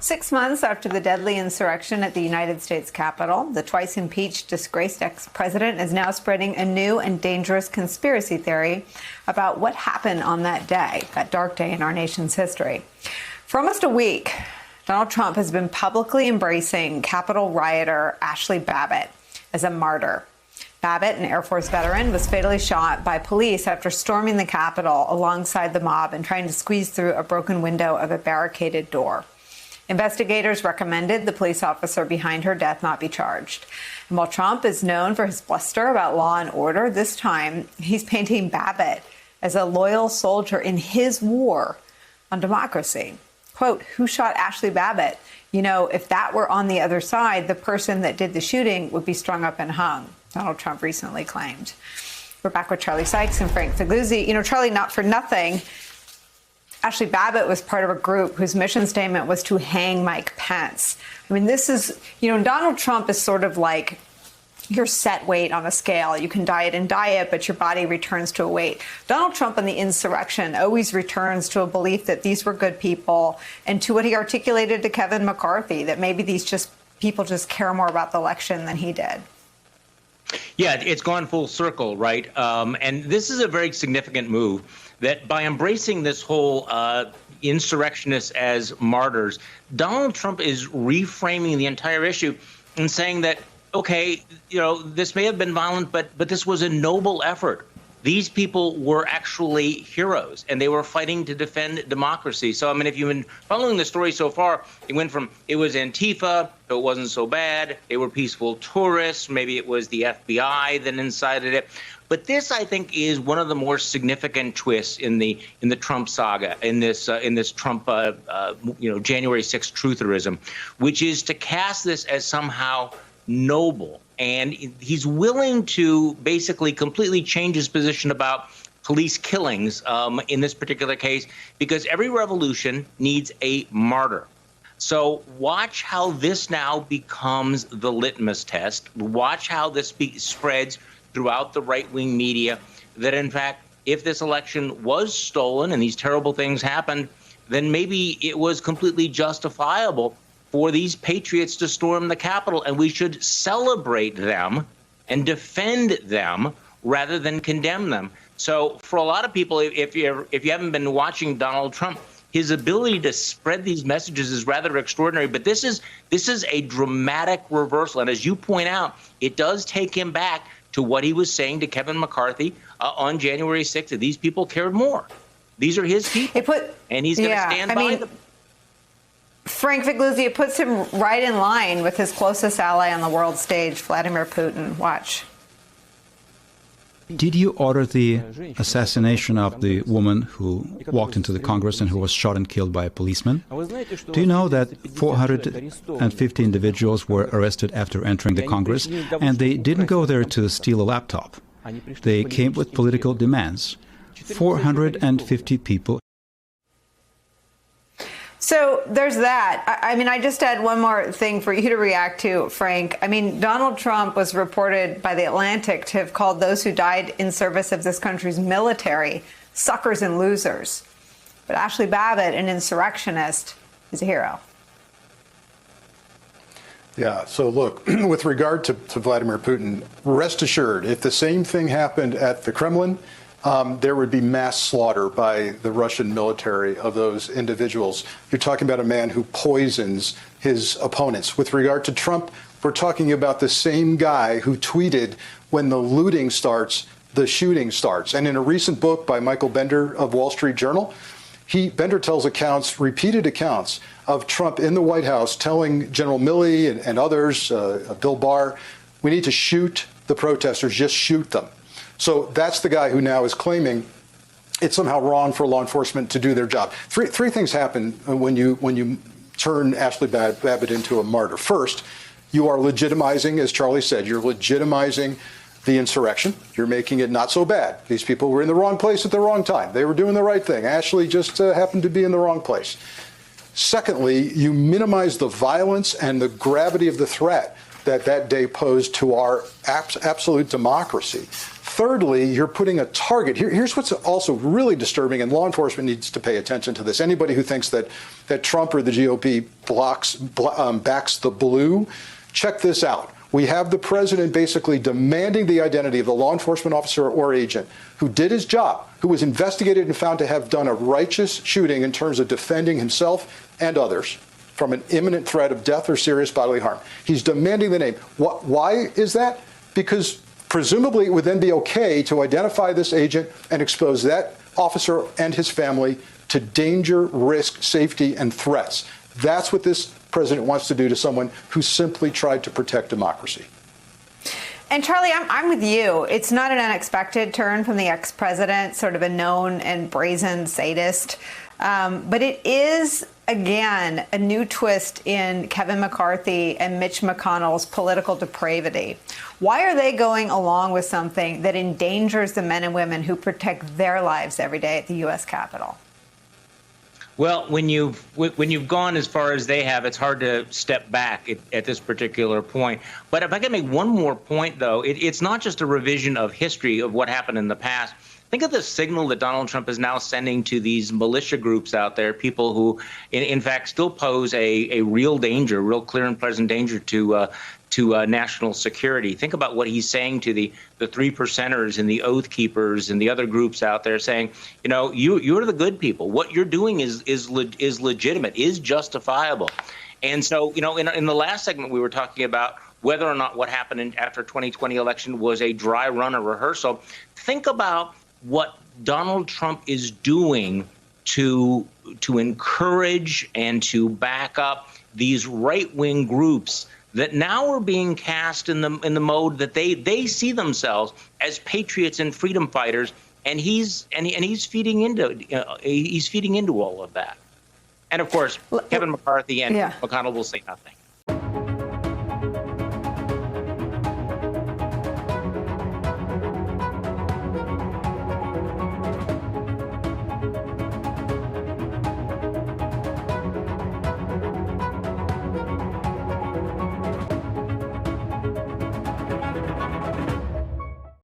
6 months after the deadly insurrection at the United States Capitol, the twice impeached disgraced ex-president is now spreading a new and dangerous conspiracy theory about what happened on that day, that dark day in our nation's history. For almost a week, Donald Trump has been publicly embracing Capitol rioter Ashley Babbitt as a martyr. Babbitt, an Air Force veteran, was fatally shot by police after storming the Capitol alongside the mob and trying to squeeze through a broken window of a barricaded door. Investigators recommended the police officer behind her death not be charged. And while Trump is known for his bluster about law and order, this time he's painting Babbitt as a loyal soldier in his war on democracy. Quote, "Who shot Ashley Babbitt? You know, if that were on the other side, the person that did the shooting would be strung up and hung," Donald Trump recently claimed. We're back with Charlie Sykes and Frank Figliuzzi. You know, Charlie, not for nothing, Ashley Babbitt was part of a group whose mission statement was to hang Mike Pence. I mean, this is, you know, Donald Trump is sort of like your set weight on a scale. You can diet and diet, but your body returns to a weight. Donald Trump on the insurrection always returns to a belief that these were good people and to what he articulated to Kevin McCarthy, that maybe these people just care more about the election than he did. Yeah, it's gone full circle, right? And this is a very significant move, that by embracing this whole insurrectionists as martyrs, Donald Trump is reframing the entire issue and saying that, okay, you know, this may have been violent, but this was a noble effort. These people were actually heroes, and they were fighting to defend democracy. So, I mean, if you've been following the story so far, it went from it was Antifa, so it wasn't so bad. They were peaceful tourists. Maybe it was the FBI that incited it. But this, I think, is one of the more significant twists in the Trump saga, in this Trump, January 6th trutherism, which is to cast this as somehow noble. And he's willing to basically completely change his position about police killings in this particular case, because every revolution needs a martyr. So watch how this now becomes the litmus test. Watch how this spreads throughout the right-wing media, that, in fact, if this election was stolen and these terrible things happened, then maybe it was completely justifiable for these patriots to storm the Capitol, and we should celebrate them and defend them rather than condemn them. So for a lot of people, if you haven't been watching Donald Trump, his ability to spread these messages is rather extraordinary. But this is a dramatic reversal. And as you point out, it does take him back to what he was saying to Kevin McCarthy on January 6th, that these people cared more. These are his people, and he's going to stand by them. Frank Figliuzzi, it puts him right in line with his closest ally on the world stage, Vladimir Putin. Watch. Did you order the assassination of the woman who walked into the Congress and who was shot and killed by a policeman? Do you know that 450 individuals were arrested after entering the Congress, and they didn't go there to steal a laptop? They came with political demands. 450 people. So there's that. I mean, I just had one more thing for you to react to, Frank. I mean, Donald Trump was reported by The Atlantic to have called those who died in service of this country's military suckers and losers. But Ashley Babbitt, an insurrectionist, is a hero. Yeah, so look, with regard to Vladimir Putin, rest assured, if the same thing happened at the Kremlin, there would be mass slaughter by the Russian military of those individuals. You're talking about a man who poisons his opponents. With regard to Trump, we're talking about the same guy who tweeted, "When the looting starts, the shooting starts." And in a recent book by Michael Bender of Wall Street Journal, Bender tells repeated accounts of Trump in the White House telling General Milley and others, Bill Barr, we need to shoot the protesters, just shoot them. So that's the guy who now is claiming it's somehow wrong for law enforcement to do their job. Three things happen when you turn Ashley Babbitt into a martyr. First, you are legitimizing, as Charlie said, you're legitimizing the insurrection. You're making it not so bad. These people were in the wrong place at the wrong time. They were doing the right thing. Ashley just happened to be in the wrong place. Secondly, you minimize the violence and the gravity of the threat that day posed to our absolute democracy. Thirdly, you're putting a target. Here's what's also really disturbing, and law enforcement needs to pay attention to this. Anybody who thinks that Trump or the GOP backs the blue. Check this out. We have the president basically demanding the identity of the law enforcement officer or agent who did his job, who was investigated and found to have done a righteous shooting in terms of defending himself and others from an imminent threat of death or serious bodily harm. He's demanding the name. Why is that? Because presumably it would then be okay to identify this agent and expose that officer and his family to danger, risk, safety, and threats. That's what this president wants to do to someone who simply tried to protect democracy. And Charlie, I'm with you. It's not an unexpected turn from the ex-president, sort of a known and brazen sadist. But it is, again, a new twist in Kevin McCarthy and Mitch McConnell's political depravity. Why are they going along with something that endangers the men and women who protect their lives every day at the U.S. Capitol? Well, when you've gone as far as they have, it's hard to step back at this particular point. But if I can make one more point, though, it's not just a revision of history of what happened in the past. Think of the signal that Donald Trump is now sending to these militia groups out there, people who, in fact, still pose a real danger, real clear and present danger to national security. Think about what he's saying to the 3%ers and the Oath Keepers and the other groups out there, saying, you know, you're the good people. What you're doing is legitimate, is justifiable. And so, you know, in the last segment, we were talking about whether or not what happened after 2020 election was a dry run or rehearsal. Think about what Donald Trump is doing to encourage and to back up these right-wing groups that now are being cast in the mode that they see themselves as patriots and freedom fighters, and he's feeding into all of that. And of course, Kevin McCarthy and McConnell will say nothing.